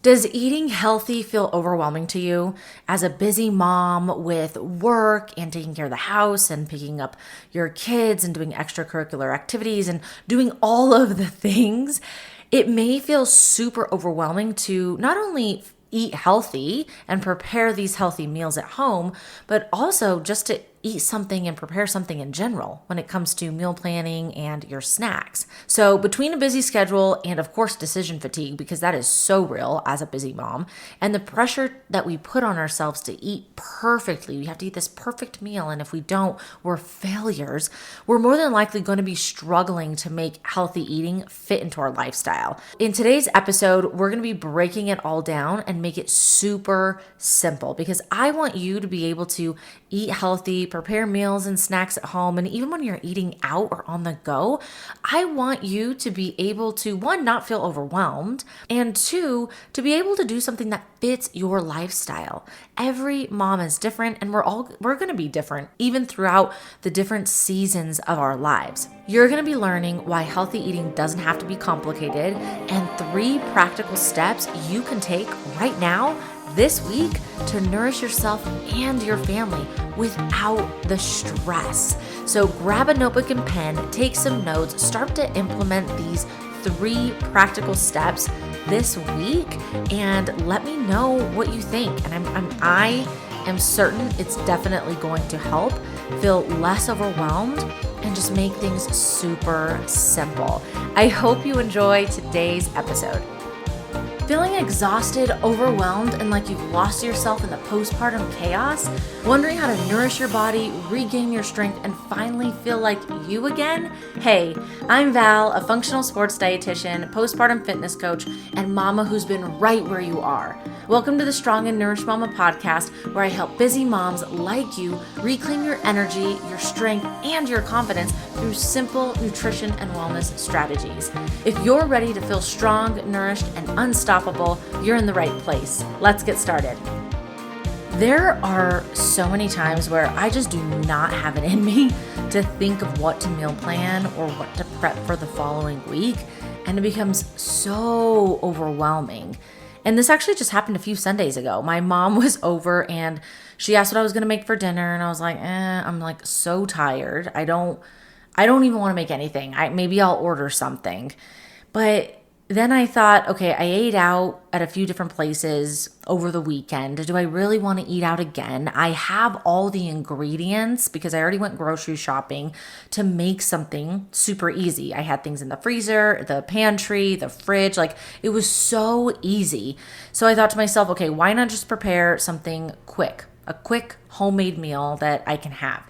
Does eating healthy feel overwhelming to you? As a busy mom with work and taking care of the house and picking up your kids and doing extracurricular activities and doing all of the things, it may feel super overwhelming to not only eat healthy and prepare these healthy meals at home, but also just to eat something and prepare something in general when it comes to meal planning and your snacks. So between a busy schedule and of course decision fatigue, because that is so real as a busy mom, and the pressure that we put on ourselves to eat perfectly, we have to eat this perfect meal, and if we don't, we're failures, we're more than likely going to be struggling to make healthy eating fit into our lifestyle. In today's episode, we're going to be breaking it all down and make it super simple, because I want you to be able to eat healthy, prepare meals and snacks at home, and even when you're eating out or on the go, I want you to be able to, one, not feel overwhelmed, and two, to be able to do something that fits your lifestyle. Every mom is different, and we're going to be different even throughout the different seasons of our lives. You're going to be learning why healthy eating doesn't have to be complicated, and 3 practical steps you can take right now this week to nourish yourself and your family without the stress. So grab a notebook and pen, take some notes, start to implement these 3 practical steps this week, and let me know what you think. And I am certain it's definitely going to help feel less overwhelmed and just make things super simple. I hope you enjoy today's episode. Feeling exhausted, overwhelmed, and like you've lost yourself in the postpartum chaos? Wondering how to nourish your body, regain your strength, and finally feel like you again? Hey, I'm Val, a functional sports dietitian, postpartum fitness coach, and mama who's been right where you are. Welcome to the Strong and Nourished Mama podcast, where I help busy moms like you reclaim your energy, your strength, and your confidence through simple nutrition and wellness strategies. If you're ready to feel strong, nourished, and unstoppable, you're in the right place. Let's get started. There are so many times where I just do not have it in me to think of what to meal plan or what to prep for the following week, and it becomes so overwhelming. And this actually just happened a few Sundays ago. My mom was over and she asked what I was going to make for dinner, and I was like, I'm like so tired. I don't even want to make anything. Maybe I'll order something. But then I thought, okay, I ate out at a few different places over the weekend. Do I really want to eat out again? I have all the ingredients because I already went grocery shopping to make something super easy. I had things in the freezer, the pantry, the fridge. Like, it was so easy. So I thought to myself, okay, why not just prepare something quick, a quick homemade meal that I can have?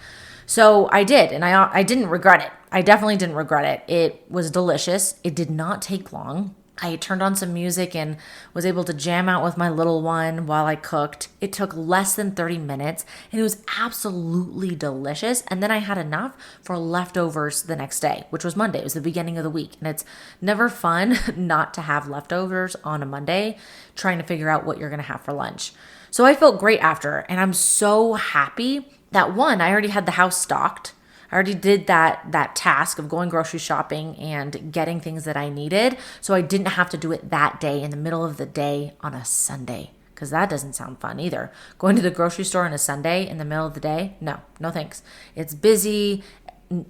So I did, and I didn't regret it. I definitely didn't regret it. It was delicious. It did not take long. I turned on some music and was able to jam out with my little one while I cooked. It took less than 30 minutes, and it was absolutely delicious. And then I had enough for leftovers the next day, which was Monday. It was the beginning of the week, and it's never fun not to have leftovers on a Monday, trying to figure out what you're going to have for lunch. So I felt great after, and I'm so happy that, one, I already had the house stocked. I already did that task of going grocery shopping and getting things that I needed, so I didn't have to do it that day in the middle of the day on a Sunday, because that doesn't sound fun either. Going to the grocery store on a Sunday in the middle of the day? No thanks. It's busy.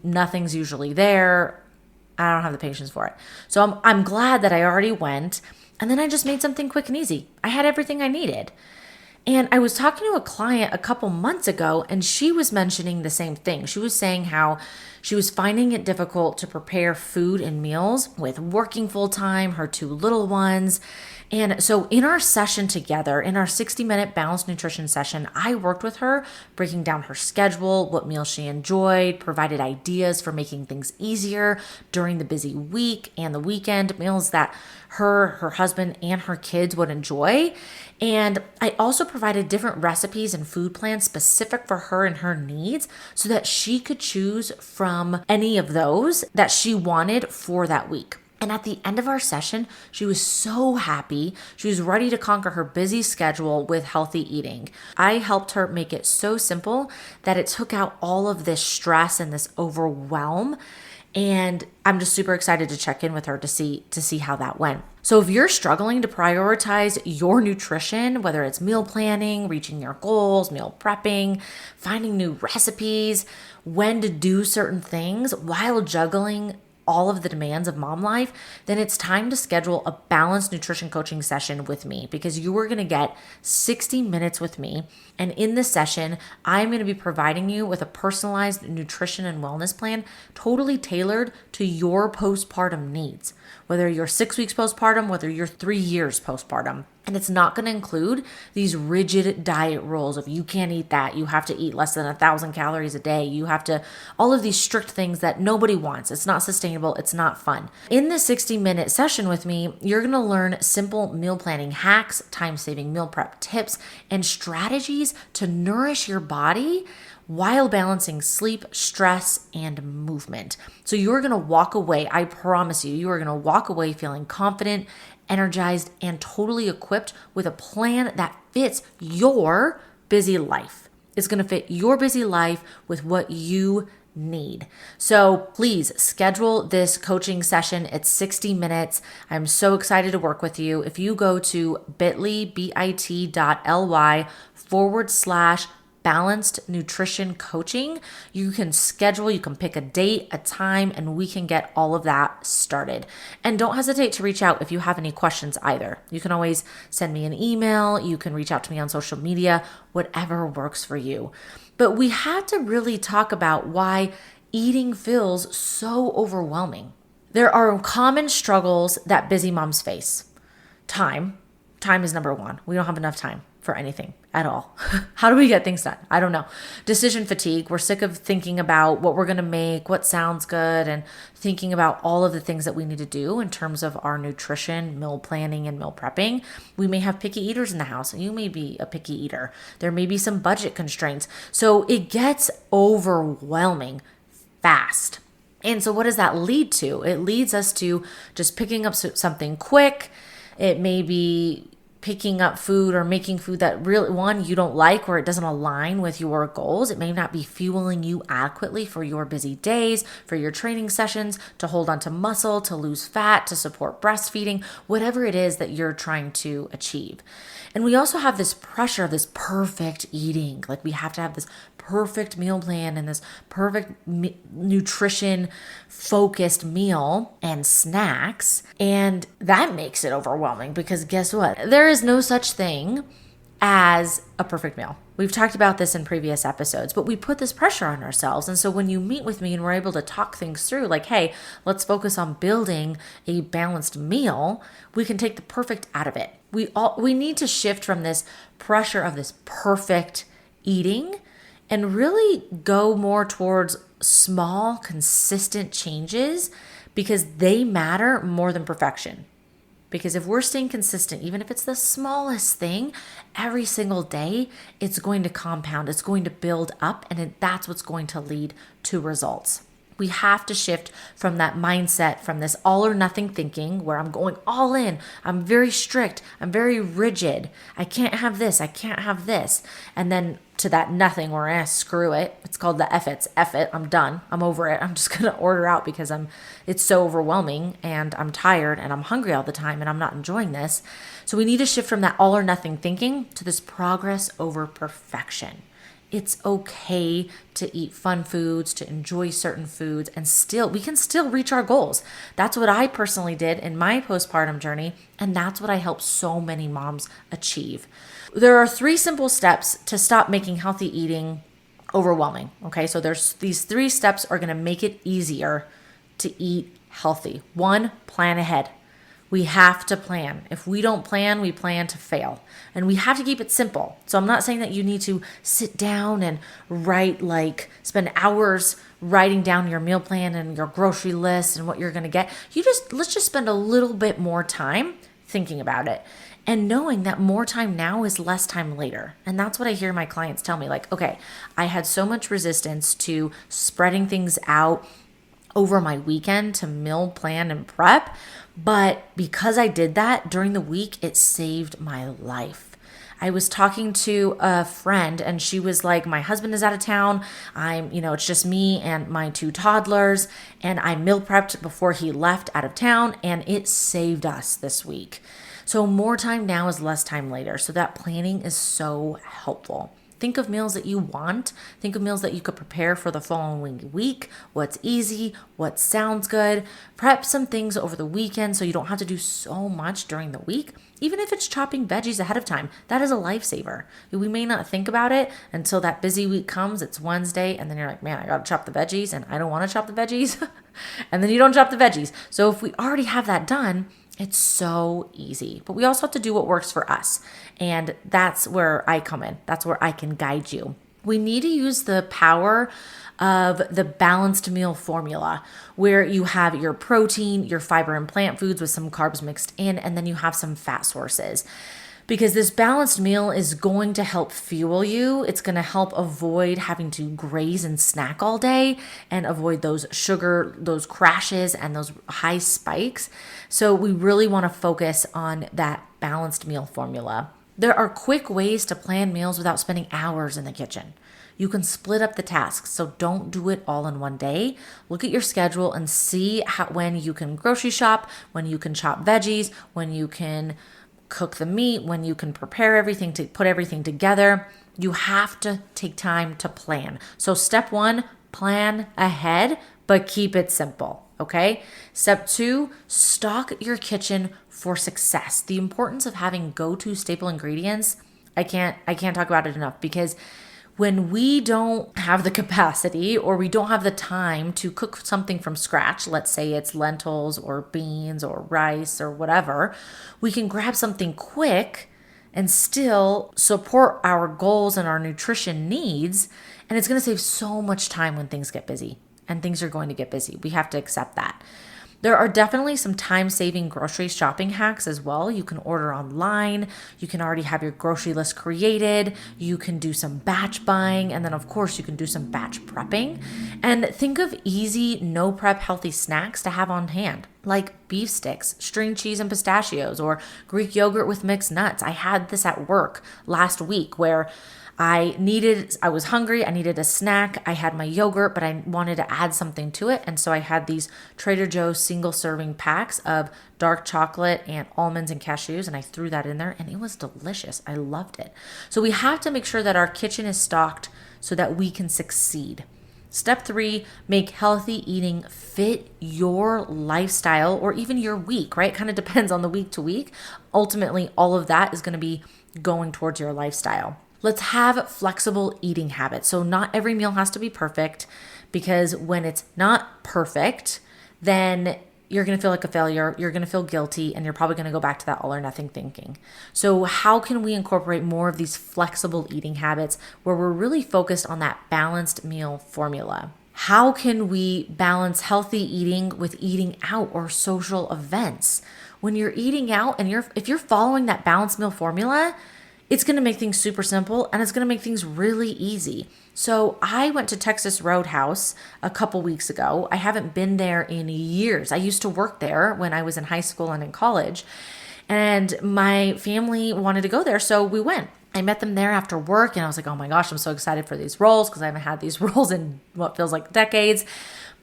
Nothing's usually there. I don't have the patience for it. So I'm glad that I already went, and then I just made something quick and easy. I had everything I needed. And I was talking to a client a couple months ago, and she was mentioning the same thing. She was saying how she was finding it difficult to prepare food and meals with working full time, her 2 little ones. And so in our session together, in our 60-minute balanced nutrition session, I worked with her, breaking down her schedule, what meals she enjoyed, provided ideas for making things easier during the busy week and the weekend, meals that her husband, and her kids would enjoy. And I also provided different recipes and food plans specific for her and her needs so that she could choose from any of those that she wanted for that week. And at the end of our session, she was so happy. She was ready to conquer her busy schedule with healthy eating. I helped her make it so simple that it took out all of this stress and this overwhelm. And I'm just super excited to check in with her to see how that went. So if you're struggling to prioritize your nutrition, whether it's meal planning, reaching your goals, meal prepping, finding new recipes, when to do certain things while juggling all of the demands of mom life, then it's time to schedule a balanced nutrition coaching session with me, because you are going to get 60 minutes with me. And in this session, I'm going to be providing you with a personalized nutrition and wellness plan totally tailored to your postpartum needs, whether you're 6 weeks postpartum, whether you're 3 years postpartum. And it's not going to include these rigid diet rules of you can't eat that, you have to eat less than 1,000 calories a day, you have to, all of these strict things that nobody wants. It's not sustainable, it's not fun. In this 60-minute session with me, you're going to learn simple meal planning hacks, time-saving meal prep tips, and strategies to nourish your body while balancing sleep, stress, and movement. So you're going to walk away, I promise you are going to walk away feeling confident, energized, and totally equipped with a plan that fits your busy life. It's going to fit your busy life with what you need. So please schedule this coaching session. It's 60 minutes. I'm so excited to work with you. If you go to bit.ly/balanced nutrition coaching, you can schedule, you can pick a date, a time, and we can get all of that started. And don't hesitate to reach out if you have any questions either. You can always send me an email, you can reach out to me on social media, whatever works for you. But we had to really talk about why eating feels so overwhelming. There are common struggles that busy moms face. Time is number one. We don't have enough time for anything at all. How do we get things done? I don't know. Decision fatigue. We're sick of thinking about what we're going to make, what sounds good, and thinking about all of the things that we need to do in terms of our nutrition, meal planning, and meal prepping. We may have picky eaters in the house, and you may be a picky eater. There may be some budget constraints. So it gets overwhelming fast. And so what does that lead to? It leads us to just picking up something quick. It may be picking up food or making food that really, one, you don't like, or it doesn't align with your goals. It may not be fueling you adequately for your busy days, for your training sessions, to hold on to muscle, to lose fat, to support breastfeeding, whatever it is that you're trying to achieve. And we also have this pressure of this perfect eating. Like we have to have this perfect meal plan and this perfect nutrition focused meal and snacks. And that makes it overwhelming, because guess what? There is no such thing as a perfect meal. We've talked about this in previous episodes, but we put this pressure on ourselves. And so when you meet with me and we're able to talk things through, like, hey, let's focus on building a balanced meal, we can take the perfect out of it. We need to shift from this pressure of this perfect eating and really go more towards small, consistent changes, because they matter more than perfection. Because if we're staying consistent, even if it's the smallest thing, every single day, it's going to compound, it's going to build up, and that's what's going to lead to results. We have to shift from that mindset, from this all or nothing thinking where I'm going all in, I'm very strict, I'm very rigid, I can't have this, I can't have this. And then to that nothing where screw it. It's called the F it, I'm done, I'm over it. I'm just going to order out because it's so overwhelming and I'm tired and I'm hungry all the time and I'm not enjoying this. So we need to shift from that all or nothing thinking to this progress over perfection. It's okay to eat fun foods, to enjoy certain foods, and we can still reach our goals. That's what I personally did in my postpartum journey, and that's what I help so many moms achieve. There are 3 simple steps to stop making healthy eating overwhelming. Okay, so these 3 steps are going to make it easier to eat healthy. 1, plan ahead. We have to plan. If we don't plan, we plan to fail. And we have to keep it simple. So I'm not saying that you need to sit down and spend hours writing down your meal plan and your grocery list and what you're going to get. Let's just spend a little bit more time thinking about it and knowing that more time now is less time later. And that's what I hear my clients tell me. Like, okay, I had so much resistance to spreading things out over my weekend to meal plan and prep. But because I did that during the week, it saved my life. I was talking to a friend and she was like, my husband is out of town. It's just me and my two toddlers, and I meal prepped before he left out of town, and it saved us this week. So more time now is less time later. So that planning is so helpful. Think of meals that you want. Think of meals that you could prepare for the following week. What's easy, what sounds good. Prep some things over the weekend so you don't have to do so much during the week. Even if it's chopping veggies ahead of time, that is a lifesaver. We may not think about it until that busy week comes. It's Wednesday, and then you're like, man, I got to chop the veggies, and I don't want to chop the veggies. And then you don't chop the veggies. So if we already have that done, it's so easy. But we also have to do what works for us. And that's where I come in. That's where I can guide you. We need to use the power of the balanced meal formula, where you have your protein, your fiber and plant foods with some carbs mixed in, and then you have some fat sources. Because this balanced meal is going to help fuel you. It's going to help avoid having to graze and snack all day and avoid those sugar, those crashes, and those high spikes. So we really want to focus on that balanced meal formula. There are quick ways to plan meals without spending hours in the kitchen. You can split up the tasks, so don't do it all in one day. Look at your schedule and see when you can grocery shop, when you can chop veggies, when you can cook the meat, when you can prepare everything, to put everything together. You have to take time to plan. So step 1, plan ahead, but keep it simple, okay? Step 2, stock your kitchen for success. The importance of having go-to staple ingredients, I can't talk about it enough, because when we don't have the capacity or we don't have the time to cook something from scratch, let's say it's lentils or beans or rice or whatever, we can grab something quick and still support our goals and our nutrition needs. And it's going to save so much time when things get busy, and things are going to get busy. We have to accept that. There are definitely some time-saving grocery shopping hacks as well. You can order online. You can already have your grocery list created. You can do some batch buying. And then, of course, you can do some batch prepping. And think of easy, no-prep healthy snacks to have on hand, like beef sticks, string cheese and pistachios, or Greek yogurt with mixed nuts. I had this at work last week where I was hungry, I needed a snack, I had my yogurt, but I wanted to add something to it. And so I had these Trader Joe's single serving packs of dark chocolate and almonds and cashews, and I threw that in there, and it was delicious. I loved it. So we have to make sure that our kitchen is stocked so that we can succeed. Step 3, make healthy eating fit your lifestyle or even your week, right? It kind of depends on the week to week. Ultimately, all of that is going to be going towards your lifestyle. Let's have flexible eating habits. So not every meal has to be perfect, because when it's not perfect, then you're going to feel like a failure. You're going to feel guilty, and you're probably going to go back to that all or nothing thinking. So how can we incorporate more of these flexible eating habits where we're really focused on that balanced meal formula? How can we balance healthy eating with eating out or social events? When you're eating out and if you're following that balanced meal formula, it's going to make things super simple, and it's going to make things really easy. So I went to Texas Roadhouse a couple weeks ago. I haven't been there in years. I used to work there when I was in high school and in college, and my family wanted to go there, so we went. I met them there after work, and I was like, oh my gosh, I'm so excited for these rolls, because I haven't had these rolls in what feels like decades.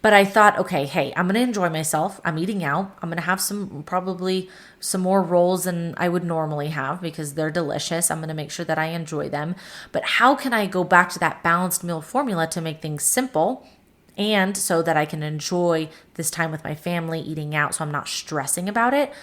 But I thought, okay, hey, I'm going to enjoy myself. I'm eating out. I'm going to have probably some more rolls than I would normally have, because they're delicious. I'm going to make sure that I enjoy them. But how can I go back to that balanced meal formula to make things simple, and so that I can enjoy this time with my family eating out so I'm not stressing about it?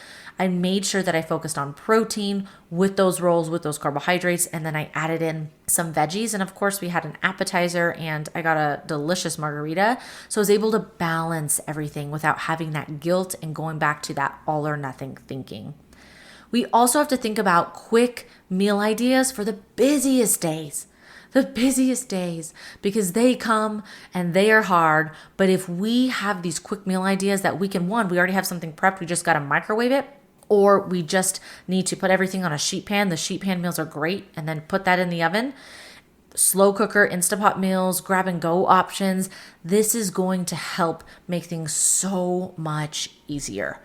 I made sure that I focused on protein with those rolls, with those carbohydrates, and then I added in some veggies. And of course, we had an appetizer, and I got a delicious margarita. So I was able to balance everything without having that guilt and going back to that all or nothing thinking. We also have to think about quick meal ideas for the busiest days. Because they come and they are hard. But if we have these quick meal ideas that we already have something prepped, we just got to microwave it, or we just need to put everything on a sheet pan. The sheet pan meals are great, and then put that in the oven. Slow cooker, Instapot meals, grab and go options. This is going to help make things so much easier.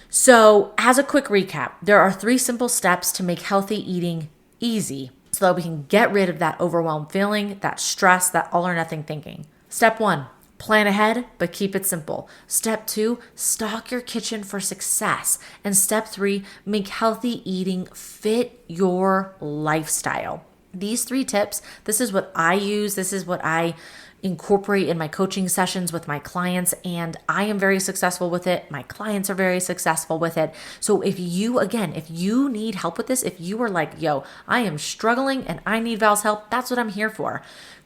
So as a quick recap, there are 3 simple steps to make healthy eating easy so that we can get rid of that overwhelmed feeling, that stress, that all or nothing thinking. Step 1, plan ahead, but keep it simple. Step 2, stock your kitchen for success. And step 3, make healthy eating fit your lifestyle. These 3 tips, this is what I use. This is what I incorporate in my coaching sessions with my clients, and I am very successful with it. My clients are very successful with it. So if you need help with this, if you are like, yo, I am struggling and I need Val's help, that's what I'm here for.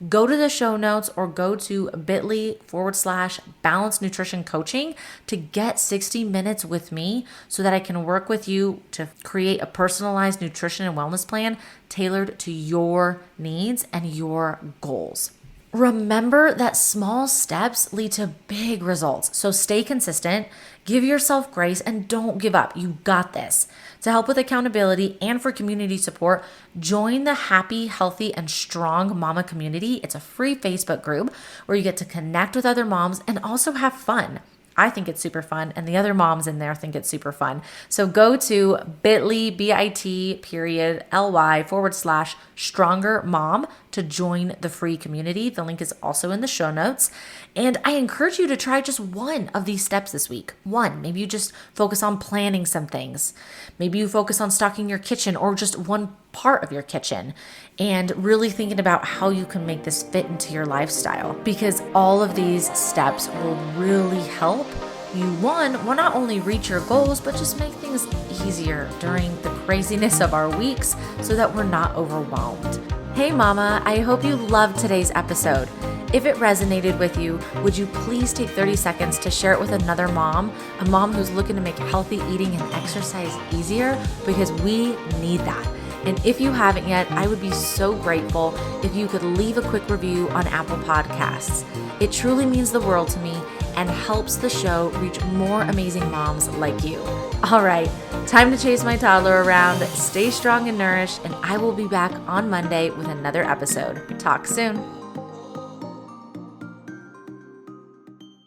Go to the show notes or go to bit.ly/balanced nutrition coaching to get 60 minutes with me so that I can work with you to create a personalized nutrition and wellness plan tailored to your needs and your goals. Remember that small steps lead to big results. So stay consistent, give yourself grace, and don't give up. You got this. To help with accountability and for community support, join the Happy, Healthy, and Strong Mama community. It's a free Facebook group where you get to connect with other moms and also have fun. I think it's super fun, and the other moms in there think it's super fun. So go to bit.ly/stronger mom to join the free community. The link is also in the show notes. And I encourage you to try just one of these steps this week. One, maybe you just focus on planning some things. Maybe you focus on stocking your kitchen or just one part of your kitchen and really thinking about how you can make this fit into your lifestyle, because all of these steps will really help you, one, will not only reach your goals, but just make things easier during the craziness of our weeks so that we're not overwhelmed. Hey mama, I hope you loved today's episode. If it resonated with you, would you please take 30 seconds to share it with another mom, a mom who's looking to make healthy eating and exercise easier, because we need that. And if you haven't yet, I would be so grateful if you could leave a quick review on Apple Podcasts. It truly means the world to me and helps the show reach more amazing moms like you. All right, time to chase my toddler around. Stay strong and nourished, and I will be back on Monday with another episode. Talk soon.